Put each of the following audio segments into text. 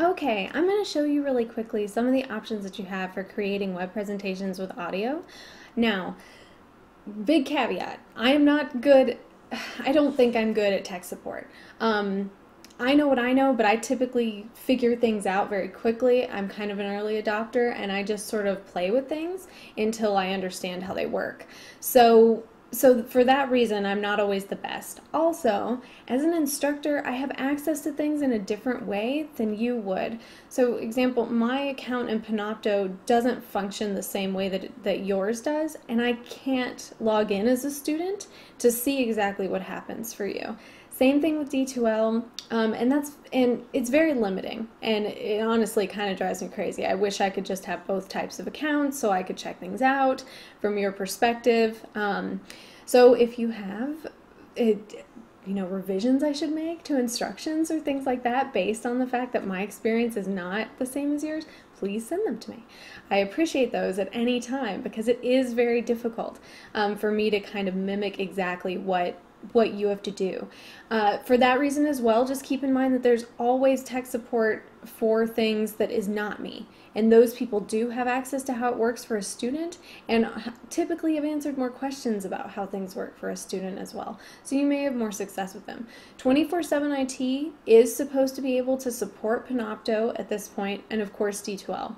Okay, I'm going to show you really quickly some of the options that you have for creating web presentations with audio. Now, big caveat, I am not good, I don't think I'm good at tech support. I know what I know, but I typically figure things out very quickly. I'm kind of an early adopter and I just sort of play with things until I understand how they work. So for that reason, I'm not always the best. Also, as an instructor, I have access to things in a different way than you would. So, example, my account in Panopto doesn't function the same way that yours does, and I can't log in as a student to see exactly what happens for you. Same thing with D2L, and it's very limiting, and it honestly kind of drives me crazy. I wish I could just have both types of accounts so I could check things out from your perspective. So if you have revisions I should make to instructions or things like that based on the fact that my experience is not the same as yours, please send them to me. I appreciate those at any time because it is very difficult for me to kind of mimic exactly what you have to do. For that reason as well, just keep in mind that there's always tech support for things that is not me. And those people do have access to how it works for a student and typically have answered more questions about how things work for a student as well. So you may have more success with them. 24/7 IT is supposed to be able to support Panopto at this point, and of course D2L.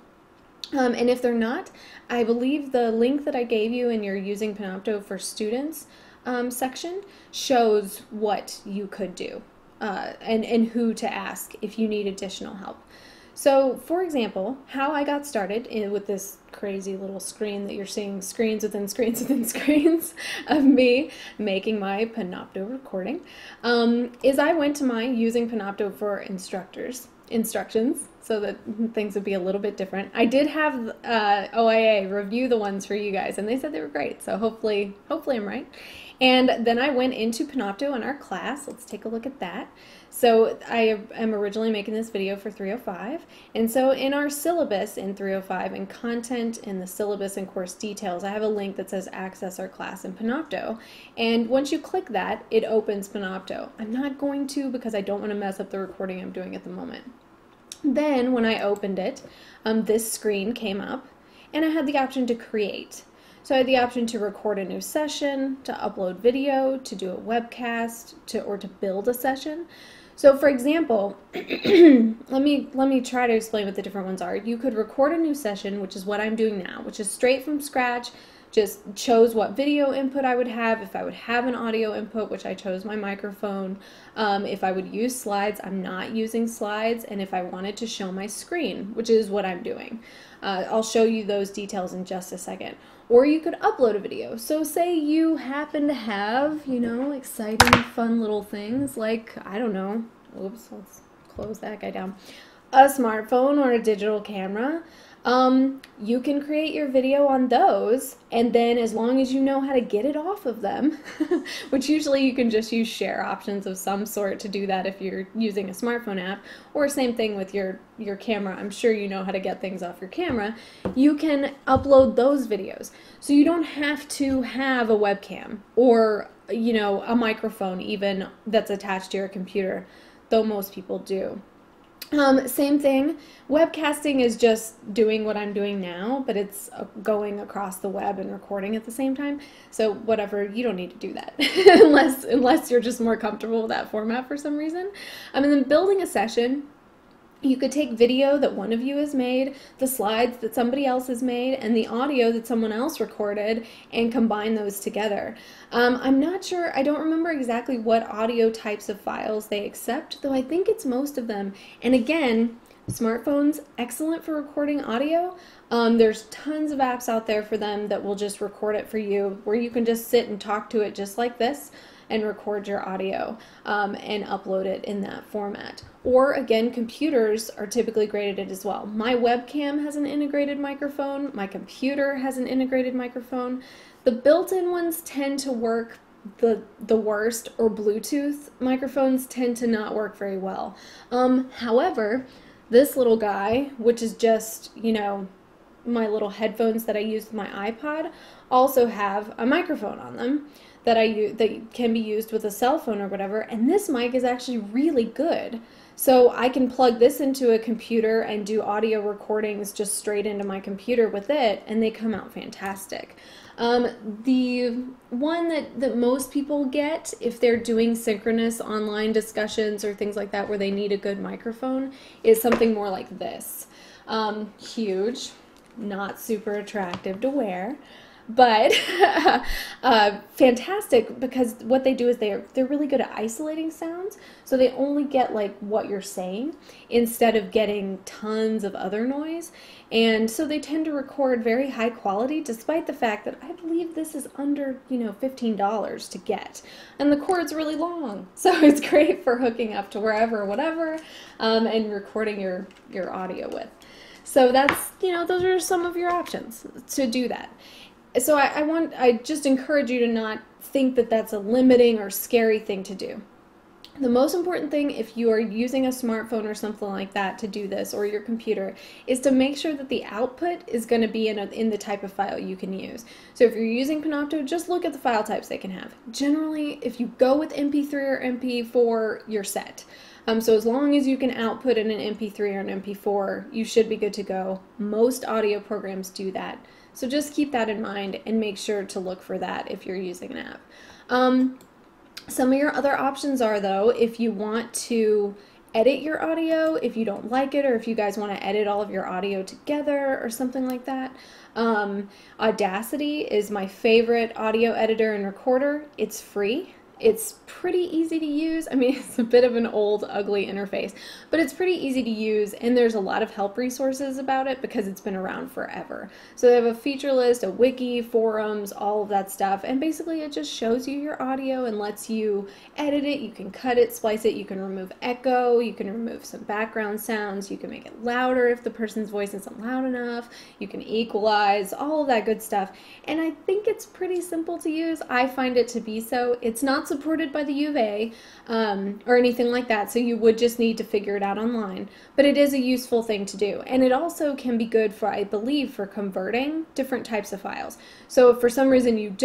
And if they're not, I believe the link that I gave you in your Using Panopto for Students section shows what you could do and who to ask if you need additional help. So, for example, how I got started with this crazy little screen that you're seeing, screens within screens within screens of me making my Panopto recording, is I went to my Using Panopto for instructions so that things would be a little bit different. I did have OIA review the ones for you guys, and they said they were great, so hopefully I'm right. And then I went into Panopto in our class. Let's take a look at that. So I am originally making this video for 305, and so in our syllabus in 305 and content in the syllabus and course details, I have a link that says access our class in Panopto, and once you click that, it opens Panopto. I'm not going to because I don't want to mess up the recording I'm doing at the moment. Then when I opened it, this screen came up and I had the option to create. So I had the option to record a new session, to upload video, to do a webcast, or to build a session. So for example, let me try to explain what the different ones are. You could record a new session, which is what I'm doing now, which is straight from scratch. Just chose what video input I would have, if I would have an audio input, which I chose my microphone, if I would use slides, I'm not using slides, and if I wanted to show my screen, which is what I'm doing. I'll show you those details in just a second. Or you could upload a video. So say you happen to have, exciting, fun little things like, I don't know, oops, let's close that guy down, a smartphone or a digital camera. You can create your video on those, and then as long as you know how to get it off of them, which usually you can just use share options of some sort to do that if you're using a smartphone app, or same thing with your camera. I'm sure you know how to get things off your camera. You can upload those videos. So you don't have to have a webcam or, a microphone even that's attached to your computer, though most people do. Same thing, webcasting is just doing what I'm doing now, but it's going across the web and recording at the same time. So whatever, you don't need to do that unless you're just more comfortable with that format for some reason. And then building a session, you could take video that one of you has made, the slides that somebody else has made, and the audio that someone else recorded and combine those together. I'm not sure, I don't remember exactly what audio types of files they accept, though I think it's most of them. And again, smartphones, excellent for recording audio. There's tons of apps out there for them that will just record it for you, where you can just sit and talk to it just like this and record your audio and upload it in that format. Or again, computers are typically great at it as well. My webcam has an integrated microphone. My computer has an integrated microphone. The built-in ones tend to work the worst, or Bluetooth microphones tend to not work very well. However, this little guy, which is just, my little headphones that I use with my iPod, also have a microphone on them that that can be used with a cell phone or whatever, and this mic is actually really good. So I can plug this into a computer and do audio recordings just straight into my computer with it, and they come out fantastic. The one that most people get if they're doing synchronous online discussions or things like that where they need a good microphone is something more like this. Huge, not super attractive to wear, but fantastic, because what they do is they're really good at isolating sounds, so they only get like what you're saying instead of getting tons of other noise, and so they tend to record very high quality, despite the fact that I believe this is under $15 to get, and the cord's really long, so it's great for hooking up to wherever, whatever, and recording your audio with. So that's, those are some of your options to do that. So I just encourage you to not think that that's a limiting or scary thing to do. The most important thing, if you are using a smartphone or something like that to do this, or your computer, is to make sure that the output is going to be in the type of file you can use. So if you're using Panopto, just look at the file types they can have. Generally, if you go with MP3 or MP4, you're set. So as long as you can output in an MP3 or an MP4, you should be good to go. Most audio programs do that. So just keep that in mind and make sure to look for that if you're using an app. Some of your other options are, though, if you want to edit your audio, if you don't like it, or if you guys want to edit all of your audio together or something like that. Audacity is my favorite audio editor and recorder. It's free. It's pretty easy to use. I mean, it's a bit of an old, ugly interface, but it's pretty easy to use, and there's a lot of help resources about it because it's been around forever. So they have a feature list, a wiki, forums, all of that stuff, and basically it just shows you your audio and lets you edit it. You can cut it, splice it, you can remove echo, you can remove some background sounds, you can make it louder if the person's voice isn't loud enough, you can equalize, all of that good stuff. And I think it's pretty simple to use. I find it to be so. It's not supported by the U of A or anything like that, so you would just need to figure it out online, but it is a useful thing to do, and it also can be good for, I believe, for converting different types of files. So if for some reason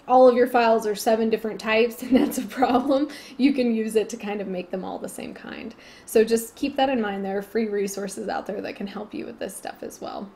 all of your files are 7 different types, and that's a problem, you can use it to kind of make them all the same kind. So just keep that in mind. There are free resources out there that can help you with this stuff as well.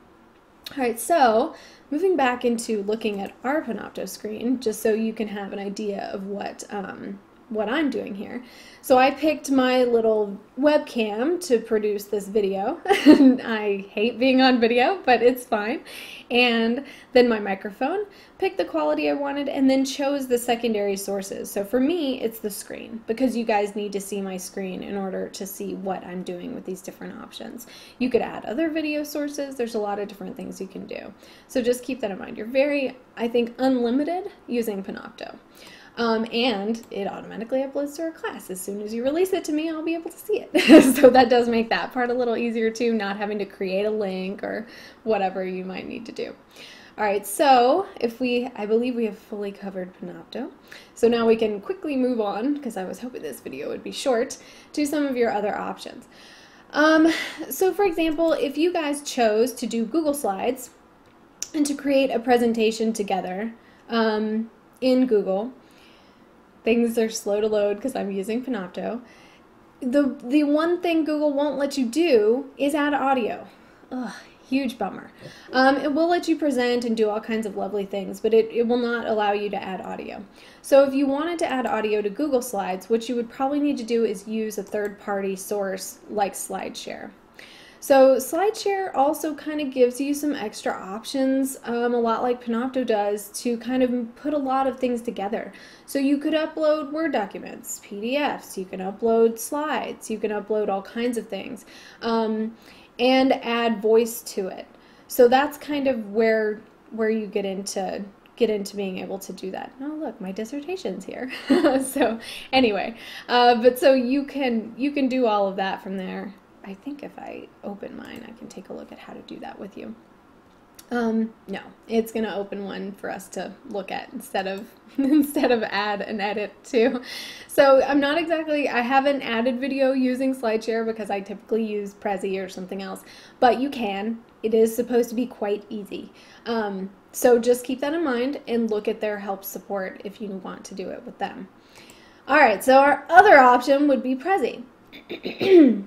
Alright, so moving back into looking at our Panopto screen, just so you can have an idea of what I'm doing here. So I picked my little webcam to produce this video. I hate being on video, but it's fine. And then my microphone, picked the quality I wanted, and then chose the secondary sources. So for me, it's the screen, because you guys need to see my screen in order to see what I'm doing with these different options. You could add other video sources. There's a lot of different things you can do. So just keep that in mind. You're very, I think, unlimited using Panopto. And it automatically uploads to our class. As soon as you release it to me, I'll be able to see it. So that does make that part a little easier too, not having to create a link or whatever you might need to do. All right, so I believe we have fully covered Panopto. So now we can quickly move on, because I was hoping this video would be short, to some of your other options. So for example, if you guys chose to do Google Slides and to create a presentation together in Google, things are slow to load because I'm using Panopto. The one thing Google won't let you do is add audio. Ugh, huge bummer. It will let you present and do all kinds of lovely things, but it will not allow you to add audio. So if you wanted to add audio to Google Slides, what you would probably need to do is use a third-party source like SlideShare. So SlideShare also kind of gives you some extra options, a lot like Panopto does, to kind of put a lot of things together. So you could upload Word documents, PDFs, you can upload slides, you can upload all kinds of things, and add voice to it. So that's kind of where you get into being able to do that. Oh, look, my dissertation's here. So anyway, but so you can do all of that from there. I think if I open mine, I can take a look at how to do that with you. No, it's going to open one for us to look at instead of add and edit too. So I haven't added video using SlideShare because I typically use Prezi or something else, but you can. It is supposed to be quite easy. So just keep that in mind and look at their help support if you want to do it with them. All right, so our other option would be Prezi.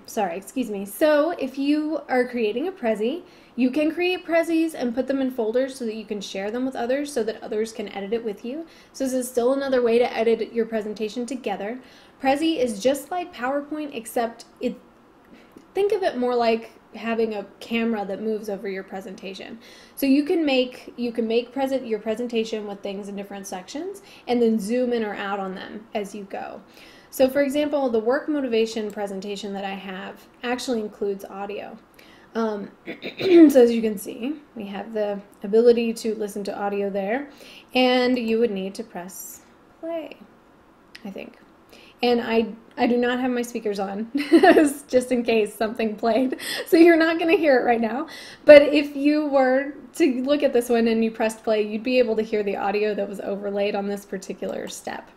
Sorry, excuse me. So if you are creating a Prezi, you can create Prezis and put them in folders so that you can share them with others so that others can edit it with you. So this is still another way to edit your presentation together. Prezi is just like PowerPoint, except think of it more like having a camera that moves over your presentation. So you can make your presentation with things in different sections and then zoom in or out on them as you go. So for example, the work motivation presentation that I have actually includes audio. So as you can see, we have the ability to listen to audio there, and you would need to press play, I think. And I do not have my speakers on, just in case something played, so you're not going to hear it right now. But if you were to look at this one and you pressed play, you'd be able to hear the audio that was overlaid on this particular step.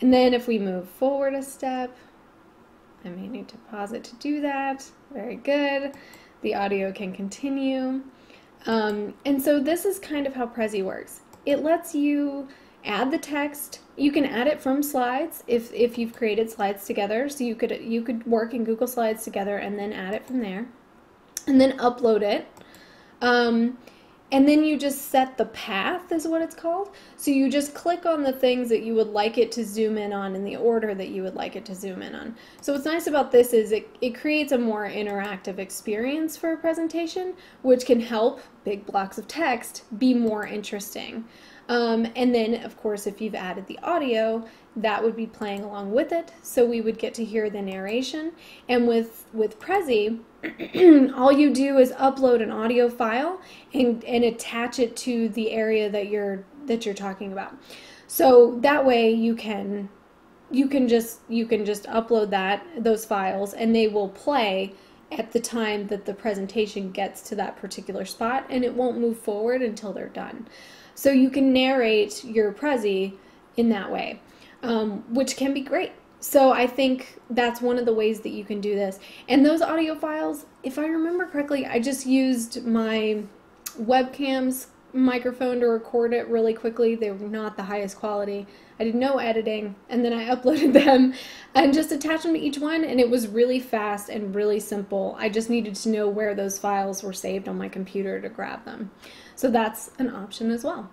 And then if we move forward a step, I may need to pause it to do that. Very good. The audio can continue. And so this is kind of how Prezi works. It lets you add the text. You can add it from slides if you've created slides together. So you could work in Google Slides together and then add it from there, and then upload it. And then you just set the path, is what it's called. So you just click on the things that you would like it to zoom in on in the order that you would like it to zoom in on. So what's nice about this is it creates a more interactive experience for a presentation, which can help big blocks of text be more interesting. And then, of course, if you've added the audio, that would be playing along with it, so we would get to hear the narration. And with Prezi, all you do is upload an audio file and attach it to the area that you're talking about. So that way you can just upload those files, and they will play at the time that the presentation gets to that particular spot, and it won't move forward until they're done. So you can narrate your Prezi in that way, which can be great. So I think that's one of the ways that you can do this. And those audio files, if I remember correctly, I just used my webcam's microphone to record it really quickly. They were not the highest quality. I did no editing, and then I uploaded them and just attached them to each one, and it was really fast and really simple. I just needed to know where those files were saved on my computer to grab them. So that's an option as well.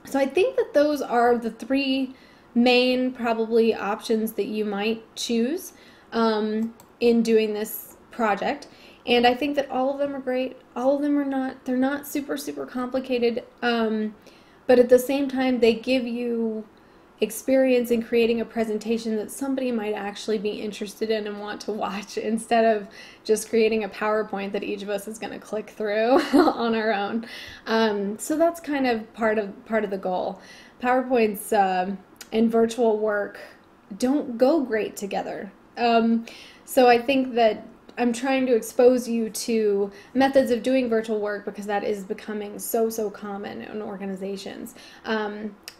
So I think that those are the three main probably options that you might choose in doing this project. And I think that all of them are great. All of them are they're not super complicated, but at the same time they give you experience in creating a presentation that somebody might actually be interested in and want to watch, instead of just creating a PowerPoint that each of us is going to click through on our own. So that's kind of part of the goal. PowerPoints and virtual work don't go great together. So I think that I'm trying to expose you to methods of doing virtual work, because that is becoming so common in organizations,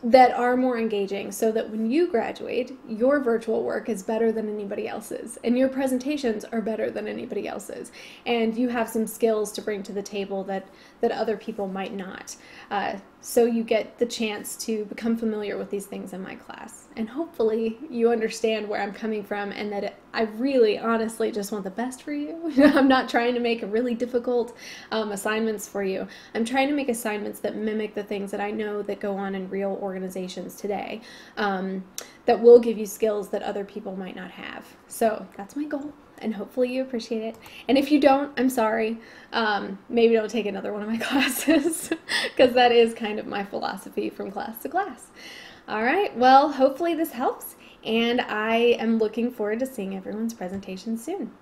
that are more engaging, so that when you graduate, your virtual work is better than anybody else's, and your presentations are better than anybody else's, and you have some skills to bring to the table that other people might not. So you get the chance to become familiar with these things in my class, and hopefully you understand where I'm coming from, and that I really honestly just want the best for you. I'm not trying to make really difficult assignments for you. I'm trying to make assignments that mimic the things that I know that go on in real organizations today, that will give you skills that other people might not have. So that's my goal, and hopefully you appreciate it. And if you don't, I'm sorry. Maybe don't take another one of my classes, because that is kind of my philosophy from class to class. All right, well, hopefully this helps, and I am looking forward to seeing everyone's presentation soon.